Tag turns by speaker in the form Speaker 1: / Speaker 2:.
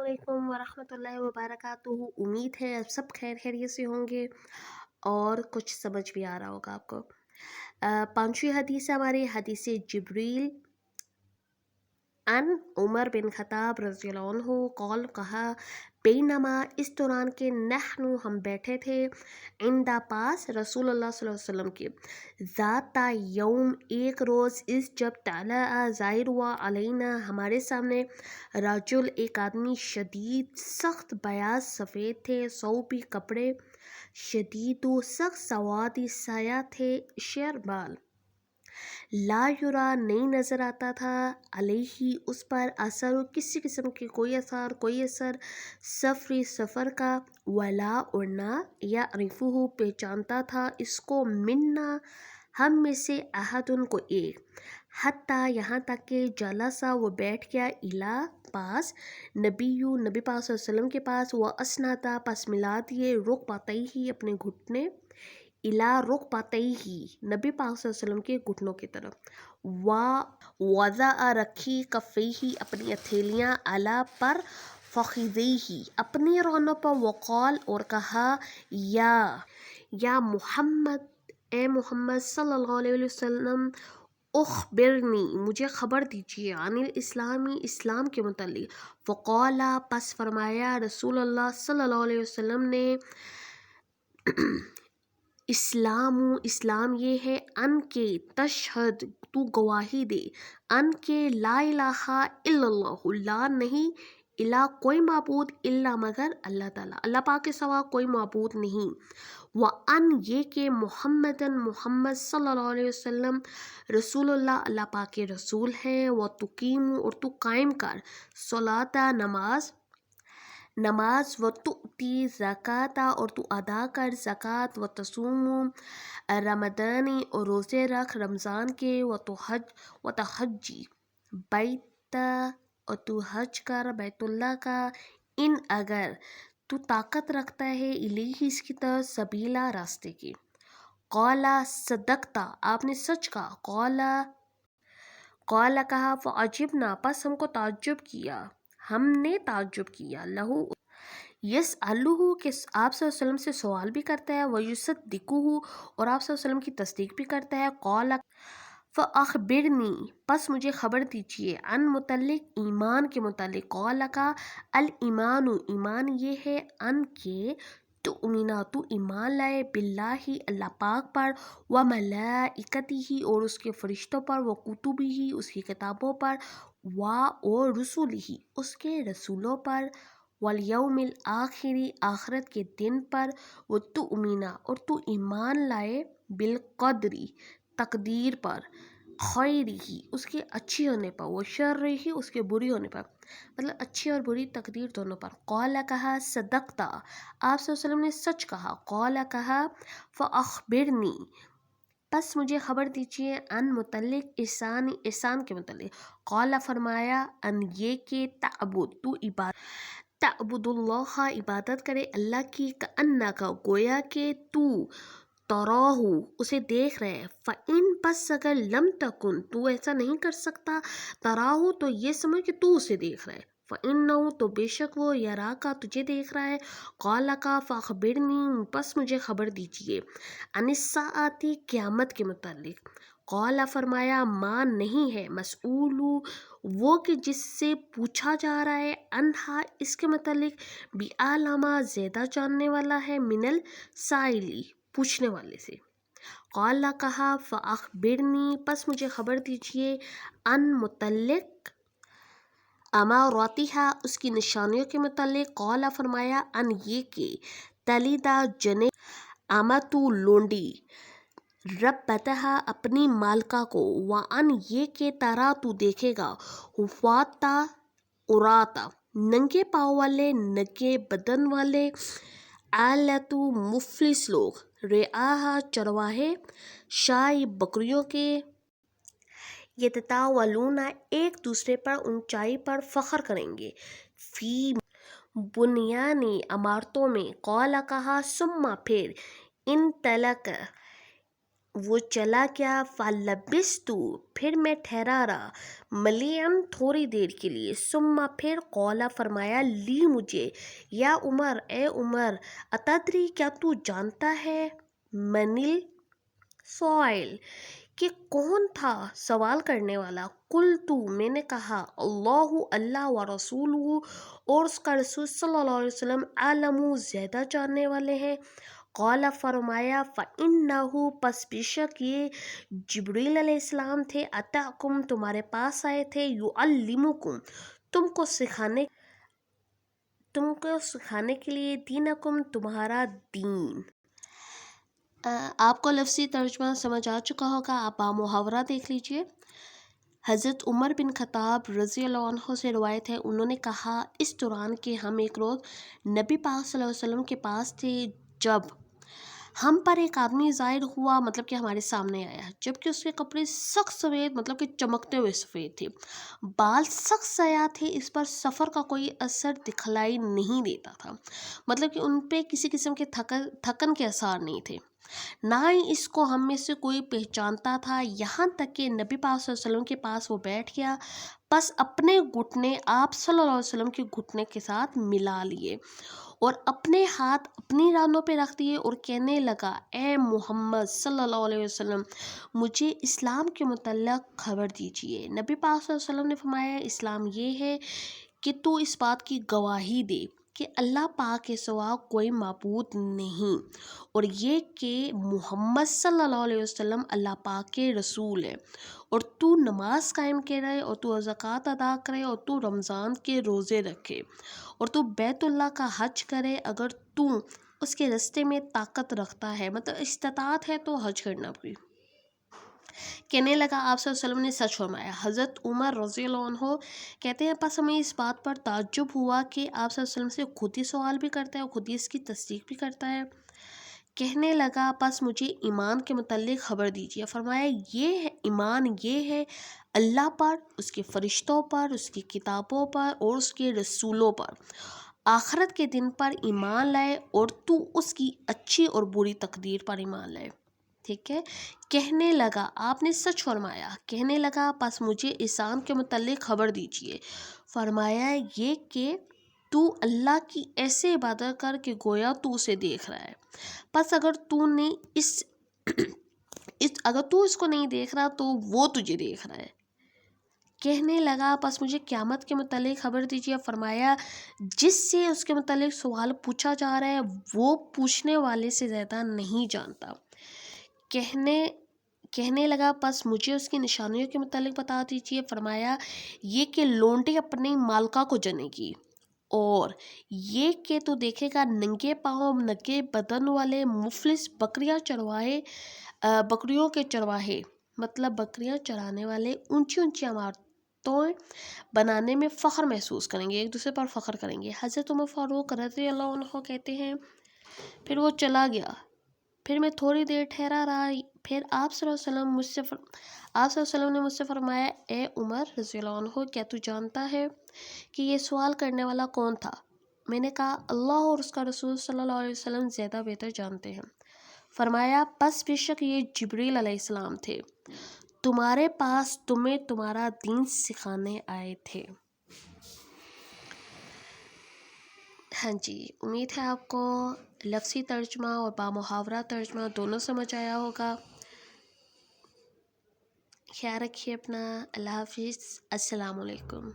Speaker 1: अस्सलामुअलैकुम वरहमतुल्लाहि वबरकातुहू। उम्मीद है आप सब खैर खैरियत से होंगे और कुछ समझ भी आ रहा होगा आपको। पांचवी हदीस है हमारी हदीस जिब्रील अन उमर बिन खताब रज़ियल्लाहु अन्हु कॉल कहा बेनमा इस दौरान के नहनु हम बैठे थे इंदा पास रसूलुल्लाह सल्लल्लाहु अलैहि वसल्लम के ज़ाता यौम एक रोज़ इस जब ताला ज़ाहिर हुआ अलैना हमारे सामने राजुल एक आदमी शदीद सख्त बयाज सफ़ेद थे सौबी कपड़े शदीद सख्त सवादी साया थे शेरबाल ला युरा नहीं नज़र आता था अलैहि उस पर असर किसी किस्म के कोई असर सफ़र का वला उड़ना या रिफुहु पहचानता था इसको मिन्ना हम में से अहदुन को एक हत्ता यहाँ तक कि जलसा वो बैठ गया इला पास नबी पास वसल्लम के पास वह असनाता पास मिला दिए रुक पाते ही अपने घुटने इला रुक पाते ही नबी पाक वसल्लम के घुटनों की तरफ वज़ा रखी कफ़े ही अपनी हथेलियाँ अला पर फ़ख़िज़ैही अपनी रोनों पर वक़ाल और कहा या मोहम्मद ए मोहम्मद सल्लल्लाहु अलैहि वसल्लम उख़बिरनी मुझे ख़बर दीजिए अनिल इस्लामी इस्लाम के मुतल्लिक़ फ़क़ाला पस फरमाया रसूलुल्लाह सल्लल्लाहु अलैहि वसल्लम ने इस्लाम ये है अन के तशहद तू गवाही दे अन के ला इलाहा इल्लल्लाहु ला नहीं इला कोई माबूद इल्ला मगर अल्लाह ताला अल्लाह पाक के सिवा कोई माबूद नहीं व अन ये के मोहम्मद सल्लल्लाहु अलैहि वसल्लम रसूलुल्लाह अल्लाह पाक के रसूल हैं व तुकीम और तू कायम कर सलाता नमाज व तुती ज़काता और तू अदा कर ज़कात व तसूम रमदानी और रोज़े रख रमज़ान के व तहज्जी बैता और तू हज कर बैतुल्लाह का इन अगर तू ताकत रखता है इलेही इसकी तरफ सबीला रास्ते की कौला सदकता आपने सच कहा कौला कहा फ़अजिबना बस हमने ताज्जुब किया लहू यस अल्लुहु के आप वसल्लम से सवाल भी करता है वयुसद्दिकुहु और आप वसल्लम की तस्दीक भी करता है कौला फ़अख़बिरनी बस मुझे ख़बर दीजिए अन मुतल्लिक ईमान के मुतल्लिक कौला का अल ईमान ये है अन के तू ईमान लाए बिल्लाही अल्लाह पाक पर व मलाइकतिही और उसके फरिश्तों पर व कुतुबिही उसकी किताबों पर और रसूलिही उसके रसूलों पर वल यौमिल आखिरी आखिरत के दिन पर वो तुमीना और तू ईमान लाए बिल कदरी तकदीर पर खैरिही उसके अच्छी होने पर वो शर्रिही उसके बुरी होने पर मतलब अच्छी और बुरी तकदीर दोनों पर कौला कहा सदकता आप वसल्लम ने सच कहा कौला कहा फ़अख़बिरनी बस मुझे ख़बर दीजिए अन मुतल्लिक ihsan के मुतल्लिक कौला फरमाया अन ये के तू तअबुदुल्लाह इबादत करे अल्लाह की कअन्ना का गोया के तू तराहू उसे देख रहे फ़इन बस अगर लम तकुन तू ऐसा नहीं कर सकता तराहू तो ये समझ कि तू उसे देख रहा है फ़इन्नहु तो बेशक वो यरा का तुझे देख रहा है कौला का फ़अख़बिरनी बस मुझे ख़बर दीजिए अनिस्साअती क़यामत के मुतालिक कौला फरमाया मां नहीं है मसऊलू वो कि जिससे पूछा जा रहा है अनहा इसके मुतालिक भी आलामा ज़्यादा जानने वाला है मिनल साइली पूछने वाले से कौला कहा फ़अख़बिरनी बस मुझे ख़बर दीजिए अन मुतल्लिक अमारातिहा उसकी निशानियों के मुतालिक कौला फरमाया अन ये के तलीदा जने अमतु लोंडी रब बतहा अपनी मालका को वान ये के तारा तू देखेगा हुफाता उराता नंगे पाँव वाले नंगे बदन वाले आलतु मुफलिस लोग रेआहा चरवाहे शाही बकरियों के ये ततावलूना एक दूसरे पर ऊंचाई पर फ़ख्र करेंगे फी बुनियानी इमारतों में कौला कहा सुम्मा फिर इन तलक وہ چلا گیا، فلبثت، پھر میں ٹھہرا رہا، ملیئن تھوڑی دیر کے لیے، ثم پھر قولا فرمایا، لی مجھے، یا عمر، اے عمر، اتدری کیا تو جانتا ہے، منل سوائل، کہ کون تھا سوال کرنے والا، قلت، میں نے کہا، اللہ، اللہ و رسولہ، اور اس کا رسول صلی اللہ علیہ وسلم، عالم، زیادہ جاننے والے ہیں، قال فرمایا، فَإِنَّهُ، پس بے شک یہ جبریل علیہ السلام تھے، اتاکم، تمہارے پاس آئے تھے، یعلمکم، تم کو سکھانے کے لیے، دینکم، تمہارا دین۔ آپ کو لفظی ترجمہ سمجھ آ چکا ہوگا، آپ محاورہ دیکھ لیجئے۔ حضرت عمر بن خطاب رضی اللہ عنہ سے روایت ہے، انہوں نے کہا، اس دوران کہ ہم ایک روز نبی پاک صلی اللہ علیہ وسلم کے پاس تھے، جب ہم پر ایک آدمی ظاہر ہوا، مطلب کہ ہمارے سامنے آیا، جبکہ اس کے کپڑے سخت سفید، مطلب کہ چمکتے ہوئے سفید تھے، بال سخت سیاہ تھے، اس پر سفر کا کوئی اثر دکھلائی نہیں دیتا تھا، مطلب کہ ان پہ کسی قسم کے تھکن کے آثار نہیں تھے، نہ ہی اس کو ہم میں سے کوئی پہچانتا تھا، یہاں تک کہ نبی پاک صلی اللہ علیہ وسلم کے پاس وہ بیٹھ گیا، بس اپنے گھٹنے آپ صلی اللہ علیہ وسلم کے گھٹنے کے ساتھ ملا لیے اور اپنے ہاتھ اپنی رانوں پہ رکھ دیے اور کہنے لگا، اے محمد صلی اللہ علیہ وسلم، مجھے اسلام کے متعلق خبر دیجیے۔ نبی پاک صلی اللہ علیہ وسلم نے فرمایا، اسلام یہ ہے کہ تو اس بات کی گواہی دے کہ اللہ پاک کے سوا کوئی معبود نہیں، اور یہ کہ محمد صلی اللہ علیہ وسلم اللہ پاک کے رسول ہے، اور تو نماز قائم کرے، اور تو زکوٰۃ ادا کرے، اور تو رمضان کے روزے رکھے، اور تو بیت اللہ کا حج کرے اگر تو اس کے راستے میں طاقت رکھتا ہے، مطلب استطاعت ہے تو حج کرنا بھی۔ کہنے لگا، آپ صلی اللہ علیہ وسلم نے سچ فرمایا۔ حضرت عمر رضی اللہ عنہ کہتے ہیں، پس ہمیں اس بات پر تعجب ہوا کہ آپ صلی اللہ علیہ وسلم سے خود ہی سوال بھی کرتا ہے اور خود ہی اس کی تصدیق بھی کرتا ہے۔ کہنے لگا، پس مجھے ایمان کے متعلق خبر دیجیے۔ فرمایا، یہ ہے ایمان، یہ ہے اللہ پر، اس کے فرشتوں پر، اس کی کتابوں پر اور اس کے رسولوں پر، آخرت کے دن پر ایمان لائے، اور تو اس کی اچھی اور بری تقدیر پر ایمان لائے۔ ٹھیک ہے۔ کہنے لگا، آپ نے سچ فرمایا۔ کہنے لگا، پس مجھے احسان کے متعلق خبر دیجیے۔ فرمایا، یہ کہ تو اللہ کی ایسے عبادت کر کہ گویا تو اسے دیکھ رہا ہے، پس اگر تو اس کو نہیں دیکھ رہا تو وہ تجھے دیکھ رہا ہے۔ کہنے لگا، پس مجھے قیامت کے متعلق خبر دیجیے۔ فرمایا، جس سے اس کے متعلق سوال پوچھا جا رہا ہے وہ پوچھنے والے سے زیادہ نہیں جانتا۔ کہنے لگا، پس مجھے اس کی نشانیوں کے متعلق بتا دیجیے۔ فرمایا، یہ کہ لونڈی اپنی مالکہ کو جنے گی، اور یہ کہ تو دیکھے گا ننگے پاؤں، ننگے بدن والے مفلس بکریوں کے چرواہے، مطلب بکریاں چرانے والے، اونچی اونچی عمارتوں بنانے میں فخر محسوس کریں گے، ایک دوسرے پر فخر کریں گے۔ حضرت عمر فاروق رضی اللہ عنہ کہتے ہیں، پھر وہ چلا گیا، پھر میں تھوڑی دیر ٹھہرا رہا، پھر آپ صلی اللہ علیہ وسلم نے مجھ سے فرمایا، اے عمر رضی اللہ عنہ، کیا تو جانتا ہے کہ یہ سوال کرنے والا کون تھا؟ میں نے کہا، اللہ اور اس کا رسول صلی اللہ علیہ وسلم زیادہ بہتر جانتے ہیں۔ فرمایا، پس بے شک یہ جبریل علیہ السلام تھے، تمہارے پاس تمہیں تمہارا دین سکھانے آئے تھے۔ ہاں جی، امید ہے آپ کو لفظی ترجمہ اور بامحاورہ ترجمہ دونوں سمجھ آیا ہوگا۔ خیال رکھیے اپنا، اللہ حافظ، السلام علیکم۔